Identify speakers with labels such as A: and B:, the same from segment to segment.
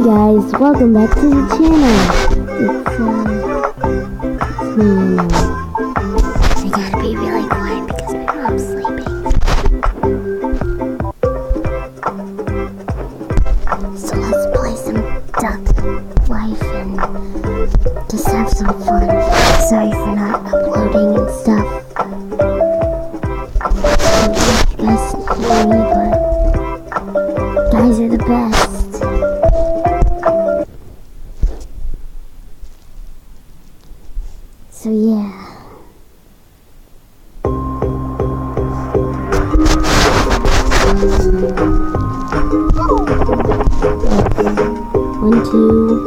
A: guys, welcome back to the channel. It's me, I gotta be really quiet because my mom's sleeping. So let's play some Duck Life and just have some fun. Sorry for not uploading and stuff. You guys hear me, but guys are the best. So yeah. One, two,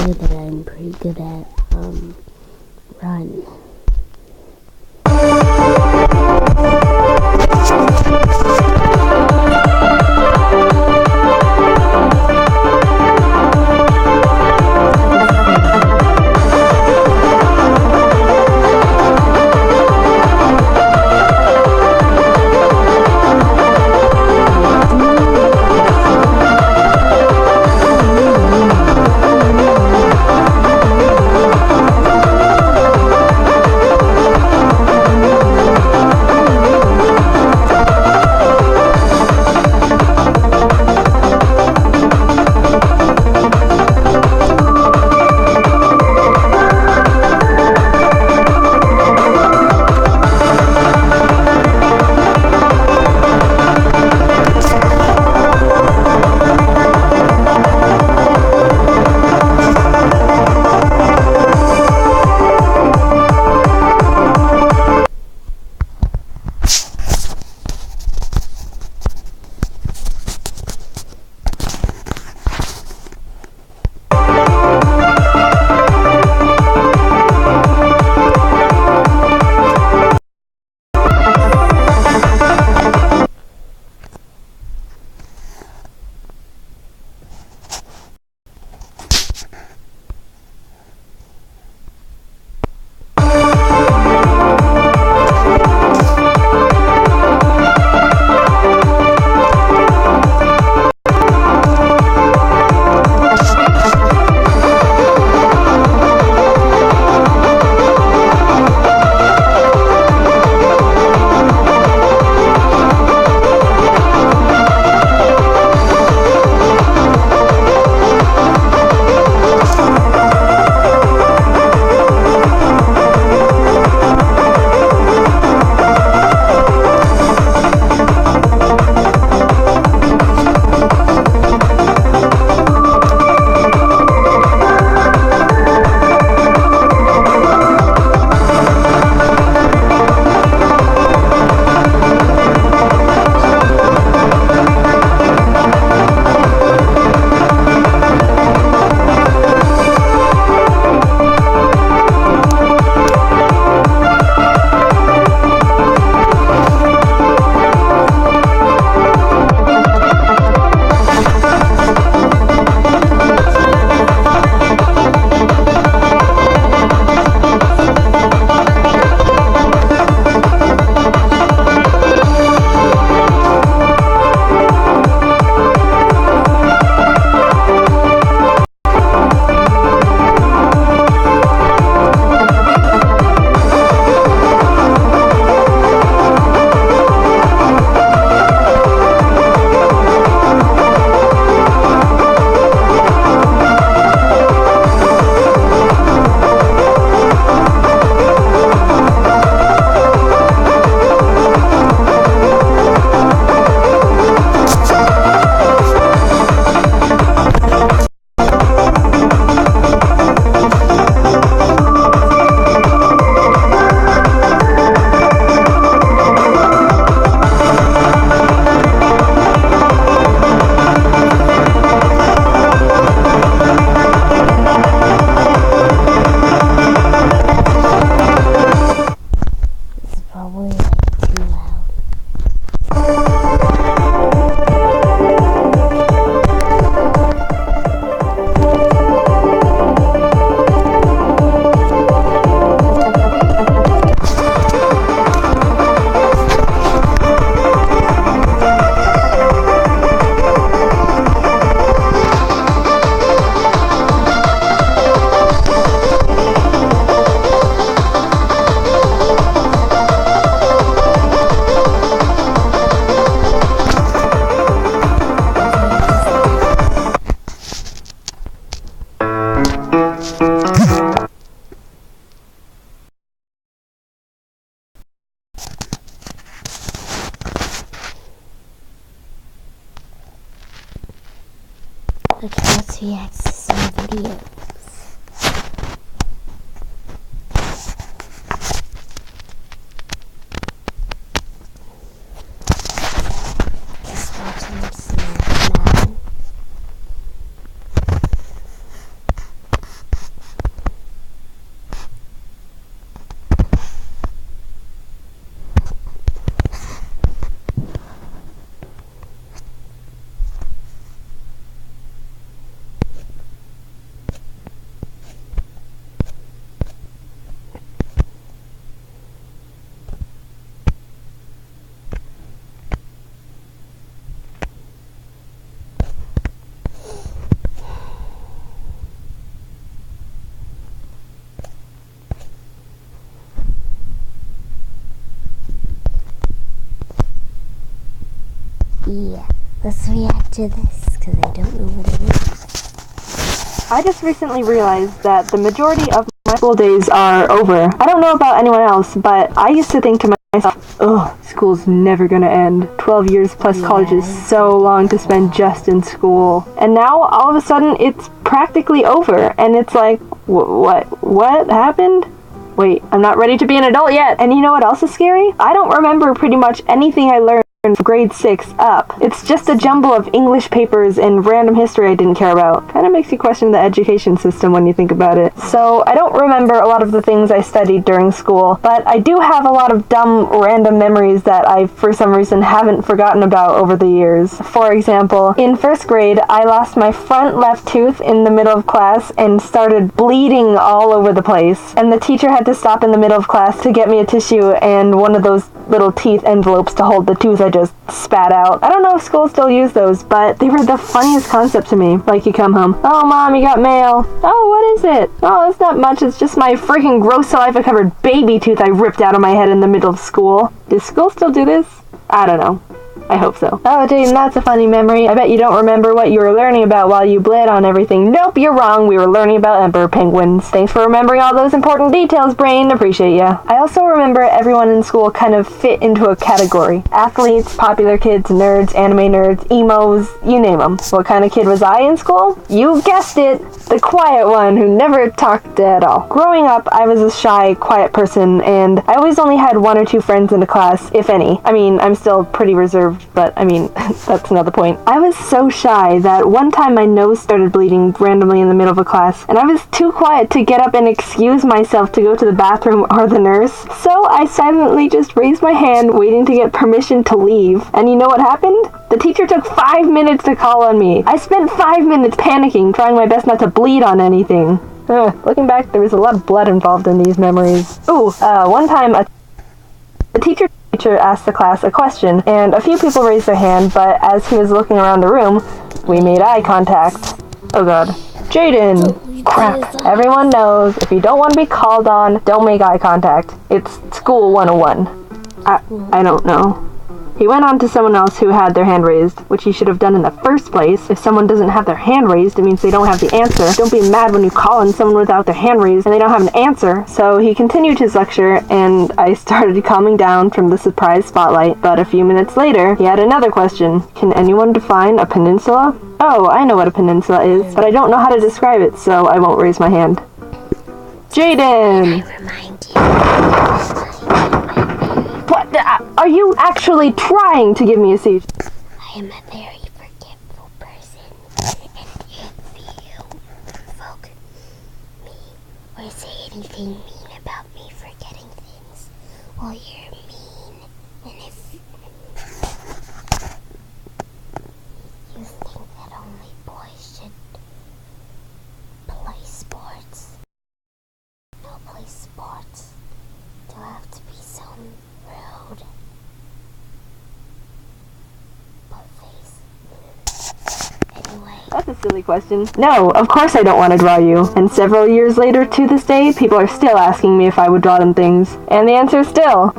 A: that I'm pretty good at run. reacts to some videos. Just watching Snap Man. Yeah, let's react to this, because I don't know what it is.
B: I just recently realized that the majority of my school days are over. I don't know about anyone else, but I used to think to myself, ugh, school's never gonna end. 12 years plus college is so long to spend just in school. And now, all of a sudden, it's practically over, and it's like, what happened? Wait, I'm not ready to be an adult yet. And you know what else is scary? I don't remember pretty much anything I learned from grade 6 up. It's just a jumble of English papers and random history I didn't care about. Kind of makes you question the education system when you think about it. So I don't remember a lot of the things I studied during school, but I do have a lot of dumb random memories that I for some reason haven't forgotten about over the years. For example, in first grade I lost my front left tooth in the middle of class and started bleeding all over the place, and the teacher had to stop in the middle of class to get me a tissue and one of those little teeth envelopes to hold the tooth I just spat out. I don't know if schools still use those, but they were the funniest concept to me. Like, you come home, oh mom, you got mail. Oh, what is it? Oh, it's not much, it's just my freaking gross saliva covered baby tooth I ripped out of my head in the middle of school. Does school still do this? I don't know. I hope so. Oh, Jaden, that's a funny memory. I bet you don't remember what you were learning about while you bled on everything. Nope, you're wrong. We were learning about emperor penguins. Thanks for remembering all those important details, brain. Appreciate ya. I also remember everyone in school kind of fit into a category. Athletes, popular kids, nerds, anime nerds, emos, you name them. What kind of kid was I in school? You guessed it. The quiet one who never talked at all. Growing up, I was a shy, quiet person, and I always only had 1 or 2 friends in the class, if any. I mean, I'm still pretty reserved, but I mean, that's another point. I was so shy that one time my nose started bleeding randomly in the middle of a class, and I was too quiet to get up and excuse myself to go to the bathroom or the nurse, so I silently just raised my hand, waiting to get permission to leave. And you know what happened? The teacher took 5 minutes to call on me. I spent 5 minutes panicking, trying my best not to bleed on anything. Looking back, there was a lot of blood involved in these memories. One time the teacher asked the class a question, and a few people raised their hand, but as he was looking around the room, we made eye contact. Oh god. Jaden! Crap. Everyone knows, if you don't want to be called on, don't make eye contact. It's school 101. I don't know. He went on to someone else who had their hand raised, which he should have done in the first place. If someone doesn't have their hand raised, it means they don't have the answer. Don't be mad when you call on someone without their hand raised and they don't have an answer. So he continued his lecture, and I started calming down from the surprise spotlight. But a few minutes later, he had another question. Can anyone define a peninsula? Oh, I know what a peninsula is, but I don't know how to describe it, so I won't raise my hand. Jaden!
A: I remind you.
B: What? Are you actually trying to give me a seat?
A: I am a very forgetful person, and if you provoke me or say anything mean about me forgetting things, well, you're mean. And if you think that only boys should play sports, don't play sports. Do I have to be so rude? Anyway.
B: That's a silly question. No, of course I don't want to draw you. And several years later to this day, people are still asking me if I would draw them things. And the answer is still,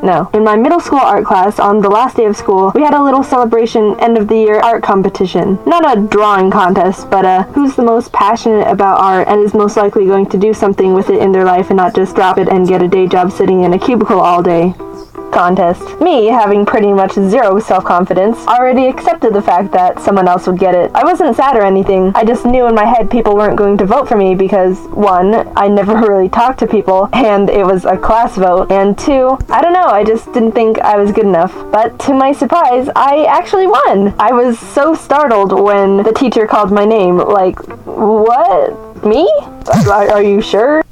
B: no. In my middle school art class, on the last day of school, we had a little celebration end of the year art competition. Not a drawing contest, but who's the most passionate about art and is most likely going to do something with it in their life and not just drop it and get a day job sitting in a cubicle all day. contest. Me, having pretty much zero self-confidence, already accepted the fact that someone else would get it. I wasn't sad or anything. I just knew in my head people weren't going to vote for me because, one, I never really talked to people, and it was a class vote, and two, I don't know, I just didn't think I was good enough. But to my surprise, I actually won! I was so startled when the teacher called my name, like, what? Me? Are you sure?